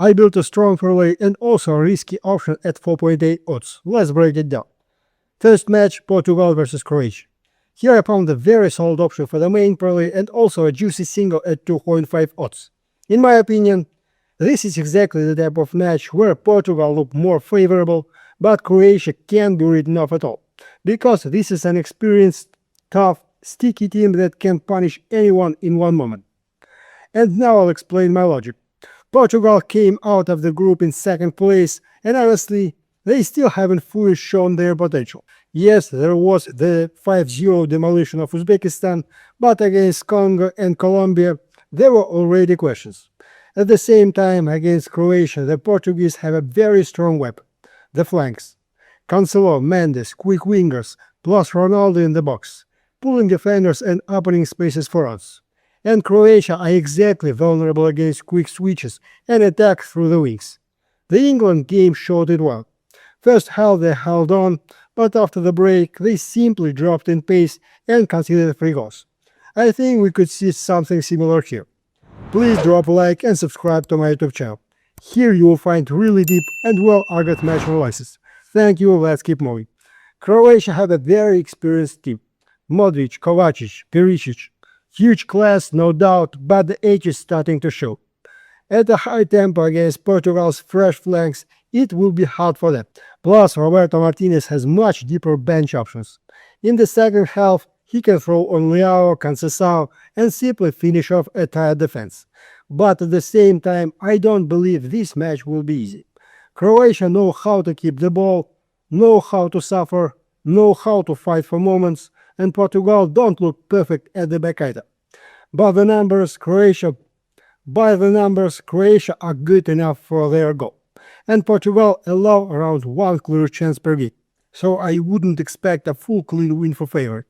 I built a strong parlay and also a risky option at 4.8 odds. Let's break it down. First match, Portugal versus Croatia. Here I found a very solid option for the main parlay and also a juicy single at 2.5 odds. In my opinion, this is exactly the type of match where Portugal look more favorable, but Croatia can't be written off at all, because this is an experienced, tough, sticky team that can punish anyone in one moment. And now I'll explain my logic. Portugal came out of the group in second place, and honestly, they still haven't fully shown their potential. Yes, there was the 5-0 demolition of Uzbekistan, but against Congo and Colombia, there were already questions. At the same time, against Croatia, the Portuguese have a very strong weapon, the flanks. Cancelo, Mendes, quick wingers, plus Ronaldo in the box, pulling defenders and opening spaces for us. And Croatia are exactly vulnerable against quick switches and attack through the wings. The England game showed it well. First half they held on, but after the break they simply dropped in pace and conceded 3 goals. I think we could see something similar here. Please drop a like and subscribe to my YouTube channel. Here you will find really deep and well-argued match analysis. Thank you, let's keep moving. Croatia have a very experienced team. Modric, Kovacic, Perisic. Huge class, no doubt, but the age is starting to show. At a high tempo against Portugal's fresh flanks, it will be hard for them. Plus, Roberto Martinez has much deeper bench options. In the second half, he can throw on Leao, Conceição, and simply finish off a tired defense. But at the same time, I don't believe this match will be easy. Croatia know how to keep the ball, know how to suffer, know how to fight for moments, and Portugal don't look perfect at the back either. By the numbers, Croatia are good enough for their goal, and Portugal allow around 1 clear chance per game, so I wouldn't expect a full clean win for favorite.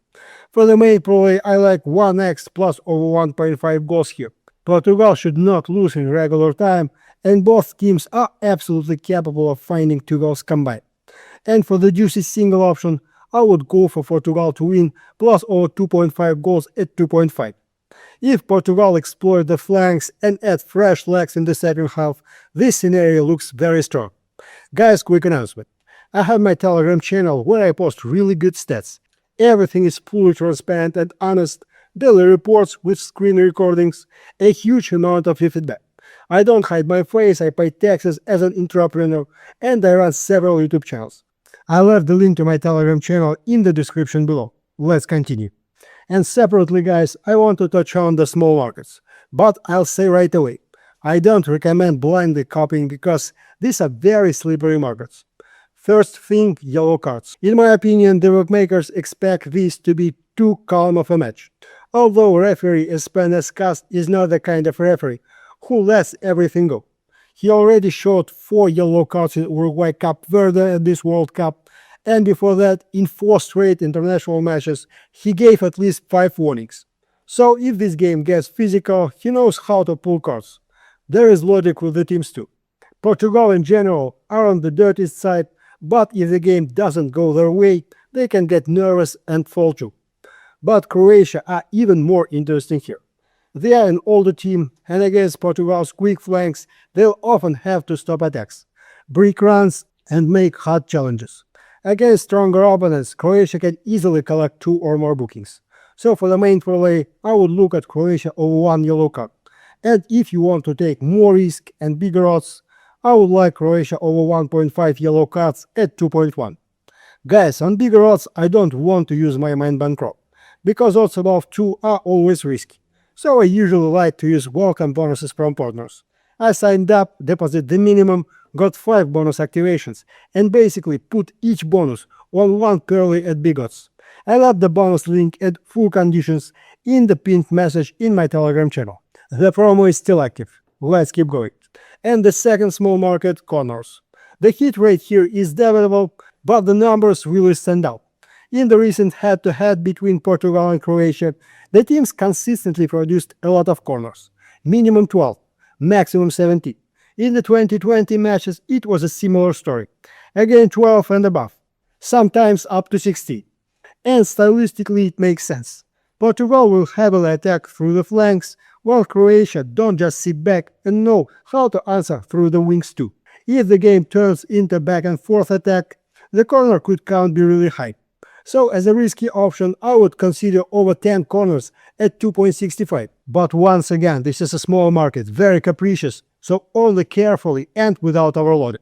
For the main parlay, I like 1x plus over 1.5 goals here. Portugal should not lose in regular time, and both teams are absolutely capable of finding 2 goals combined. And for the juicy single option, I would go for Portugal to win plus over 2.5 goals at 2.5. If Portugal exploit the flanks and add fresh legs in the second half, this scenario looks very strong. Guys, quick announcement. I have my Telegram channel where I post really good stats. Everything is fully transparent and honest, daily reports with screen recordings, a huge amount of feedback. I don't hide my face, I pay taxes as an entrepreneur, and I run several YouTube channels. I left the link to my Telegram channel in the description below. Let's continue. And separately, guys, I want to touch on the small markets. But I'll say right away, I don't recommend blindly copying because these are very slippery markets. First thing, yellow cards. In my opinion, the bookmakers expect this to be too calm of a match. Although referee Espenes Cast is not the kind of referee who lets everything go. He already showed 4 yellow cards in Uruguay Cape Verde at this World Cup, and before that, in 4 straight international matches, he gave at least 5 warnings. So if this game gets physical, he knows how to pull cards. There is logic with the teams too. Portugal in general are on the dirtiest side, but if the game doesn't go their way, they can get nervous and fall too. But Croatia are even more interesting here. They are an older team, and against Portugal's quick flanks, they'll often have to stop attacks, break runs, and make hard challenges. Against stronger opponents, Croatia can easily collect 2 or more bookings. So for the main parlay, I would look at Croatia over 1 yellow card. And if you want to take more risk and bigger odds, I would like Croatia over 1.5 yellow cards at 2.1. Guys, on bigger odds, I don't want to use my main bankroll, because odds above 2 are always risky. So I usually like to use welcome bonuses from partners. I signed up, deposit the minimum, got 5 bonus activations, and basically put each bonus on 1 parlay at big odds. I left the bonus link at full conditions in the pinned message in my Telegram channel. The promo is still active. Let's keep going. And the second small market, corners. The hit rate here is debatable, but the numbers really stand out. In the recent head-to-head between Portugal and Croatia, the teams consistently produced a lot of corners, minimum 12, maximum 17. In the 2020 matches, it was a similar story, again 12 and above, sometimes up to 16. And stylistically it makes sense. Portugal will heavily attack through the flanks, while Croatia don't just sit back and know how to answer through the wings too. If the game turns into back and forth attack, the corner could count be really high. So as a risky option, I would consider over 10 corners at 2.65. But once again, this is a small market, very capricious, so only carefully and without overloading.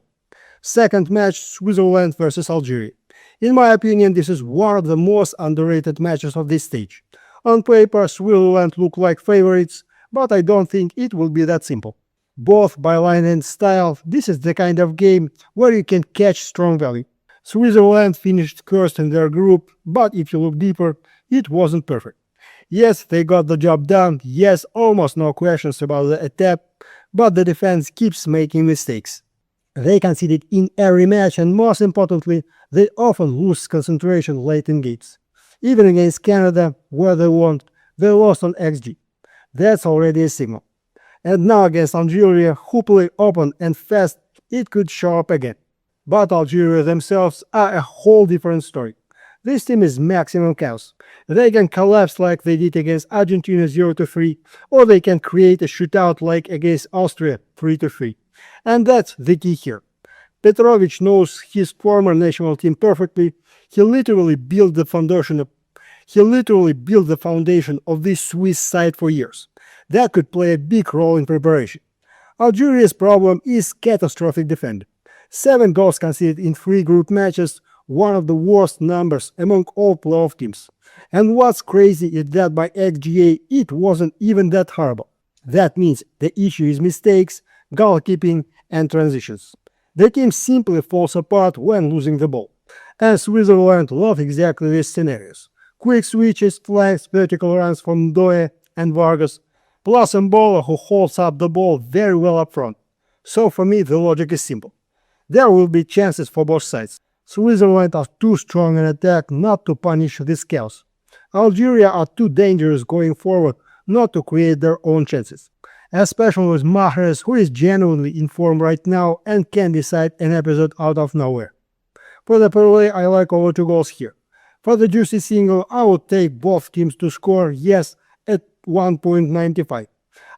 Second match, Switzerland versus Algeria. In my opinion, this is one of the most underrated matches of this stage. On paper, Switzerland look like favorites, but I don't think it will be that simple. Both by line and style, this is the kind of game where you can catch strong value. Switzerland finished first in their group, but if you look deeper, it wasn't perfect. Yes, they got the job done, yes, almost no questions about the attack, but the defense keeps making mistakes. They conceded in every match, and most importantly, they often lose concentration late in games. Even against Canada, where they won, they lost on XG. That's already a signal. And now against Algeria, who play open and fast, it could show up again. But Algeria themselves are a whole different story. This team is maximum chaos. They can collapse like they did against Argentina 0-3, or they can create a shootout like against Austria 3-3. And that's the key here. Petrovic knows his former national team perfectly. He literally built the foundation of this Swiss side for years. That could play a big role in preparation. Algeria's problem is catastrophic defending. 7 goals conceded in 3 group matches, one of the worst numbers among all playoff teams. And what's crazy is that by XGA it wasn't even that horrible. That means the issue is mistakes, goalkeeping, and transitions. The team simply falls apart when losing the ball. And Switzerland love exactly these scenarios. Quick switches, flanks, vertical runs from Doe and Vargas, plus Mbola who holds up the ball very well up front. So for me the logic is simple. There will be chances for both sides. Switzerland are too strong in attack not to punish this chaos. Algeria are too dangerous going forward not to create their own chances. Especially with Mahrez, who is genuinely in form right now and can decide an episode out of nowhere. For the parlay, I like over 2 goals here. For the juicy single, I would take both teams to score, yes, at 1.95.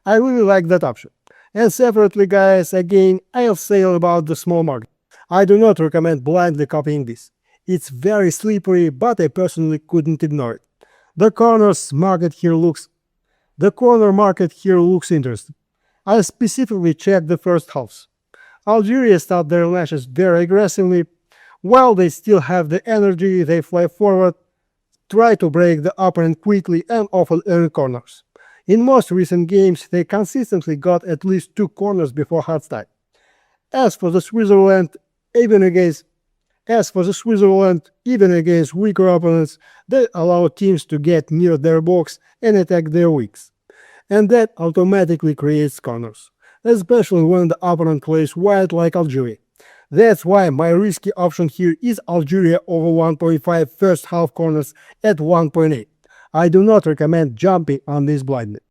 I really like that option. And separately, guys, again, I'll say about the small market. I do not recommend blindly copying this. It's very slippery, but I personally couldn't ignore it. The corner market here looks interesting. I specifically checked the first halves. Algeria start their matches very aggressively. While they still have the energy, they fly forward, try to break the opponent quickly and often earn corners. In most recent games, they consistently got at least 2 corners before halftime. As for the Switzerland, even against weaker opponents, they allow teams to get near their box and attack their wings. And that automatically creates corners, especially when the opponent plays wide like Algeria. That's why my risky option here is Algeria over 1.5 first half corners at 1.8. I do not recommend jumping on this blindly.